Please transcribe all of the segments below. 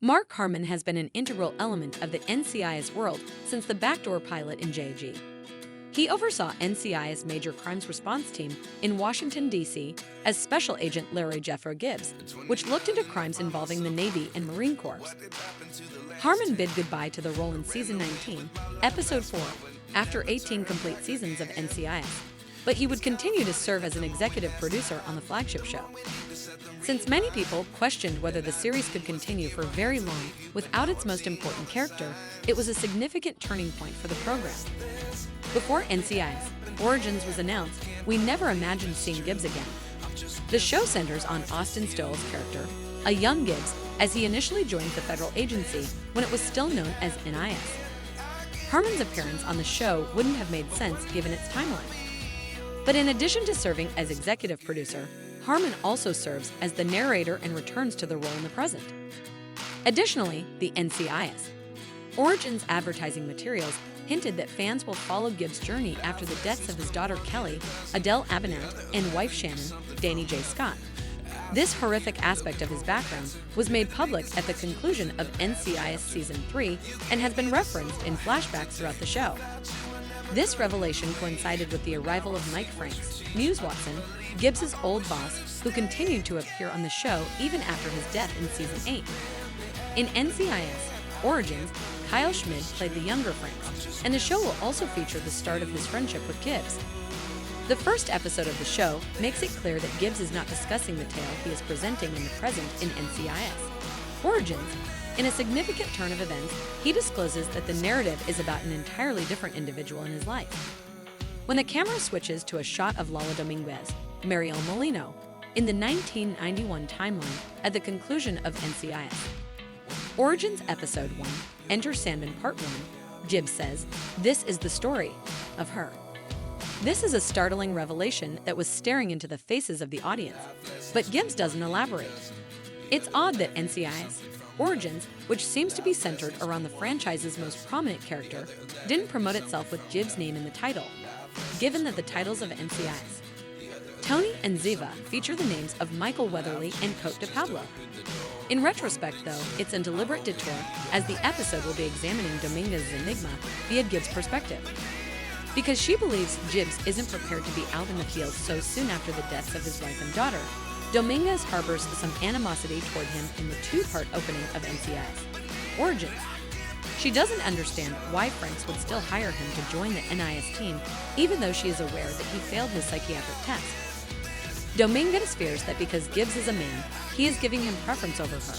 Mark Harmon has been an integral element of the NCIS world since the backdoor pilot in JG. He oversaw NCIS Major Crimes Response Team in Washington, D.C. as Special Agent Larry Jeffro Gibbs, which looked into crimes involving the Navy and Marine Corps. Harmon bid goodbye to the role in Season 19, Episode 4, after 18 complete seasons of NCIS, but he would continue to serve as an executive producer on the flagship show. Since many people questioned whether the series could continue for very long without its most important character, it was a significant turning point for the program. Before NCIS Origins was announced, we never imagined seeing Gibbs again. The show centers on Austin Stowell's character, a young Gibbs, as he initially joined the federal agency when it was still known as NIS. Harmon's appearance on the show wouldn't have made sense given its timeline. But in addition to serving as executive producer, Harmon also serves as the narrator and returns to the role in the present. Additionally, the NCIS Origins advertising materials hinted that fans will follow Gibbs' journey after the deaths of his daughter Kelly, Adele Abinant, and wife Shannon, Danny J. Scott. This horrific aspect of his background was made public at the conclusion of NCIS Season 3 and has been referenced in flashbacks throughout the show. This revelation coincided with the arrival of Mike Franks, Muse Watson, Gibbs' old boss, who continued to appear on the show even after his death in Season 8. In NCIS Origins, Kyle Schmid played the younger Franks, and the show will also feature the start of his friendship with Gibbs. The first episode of the show makes it clear that Gibbs is not discussing the tale he is presenting in the present in NCIS Origins. In a significant turn of events, he discloses that the narrative is about an entirely different individual in his life. When the camera switches to a shot of Lola Dominguez, Mariel Molino, in the 1991 timeline at the conclusion of NCIS Origins Episode 1, Enter Sandman Part 1, Gibbs says, "This is the story of her." This is a startling revelation that was staring into the faces of the audience, but Gibbs doesn't elaborate. It's odd that NCIS Origins, which seems to be centered around the franchise's most prominent character, didn't promote itself with Gibbs' name in the title, given that the titles of NCIS Tony and Ziva feature the names of Michael Weatherly and Cote de Pablo. In retrospect, though, it's a deliberate detour, as the episode will be examining Dominguez's enigma via Gibbs' perspective. Because she believes Gibbs isn't prepared to be out in the field so soon after the deaths of his wife and daughter, Dominguez harbors some animosity toward him in the two-part opening of NCIS Origins. She doesn't understand why Franks would still hire him to join the NIS team, even though she is aware that he failed his psychiatric test. Dominguez fears that because Gibbs is a man, he is giving him preference over her,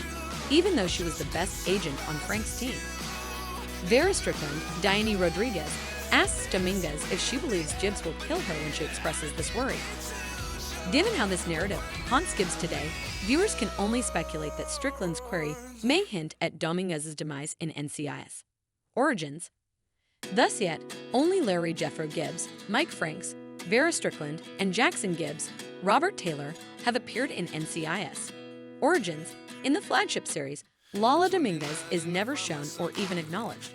even though she was the best agent on Frank's team. Vera Strickland, Diane Rodriguez, asks Dominguez if she believes Gibbs will kill her when she expresses this worry. Given how this narrative haunts Gibbs today, viewers can only speculate that Strickland's query may hint at Dominguez's demise in NCIS Origins. Thus yet, only Larry Jeffro Gibbs, Mike Franks, Vera Strickland, and Jackson Gibbs, Robert Taylor, have appeared in NCIS Origins. In the flagship series, Lola Dominguez is never shown or even acknowledged.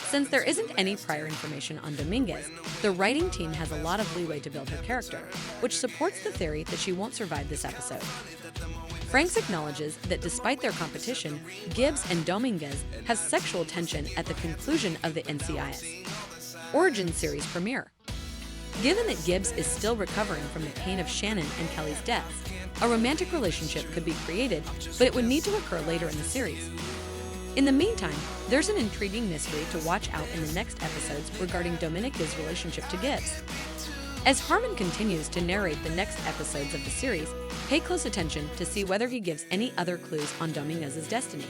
Since there isn't any prior information on Dominguez, the writing team has a lot of leeway to build her character, which supports the theory that she won't survive this episode. Franks acknowledges that despite their competition, Gibbs and Dominguez have sexual tension at the conclusion of the NCIS Origins series premiere. Given that Gibbs is still recovering from the pain of Shannon and Kelly's deaths, a romantic relationship could be created, but it would need to occur later in the series. In the meantime, there's an intriguing mystery to watch out in the next episodes regarding Dominica's relationship to Gibbs. As Harmon continues to narrate the next episodes of the series, pay close attention to see whether he gives any other clues on Dominguez's destiny.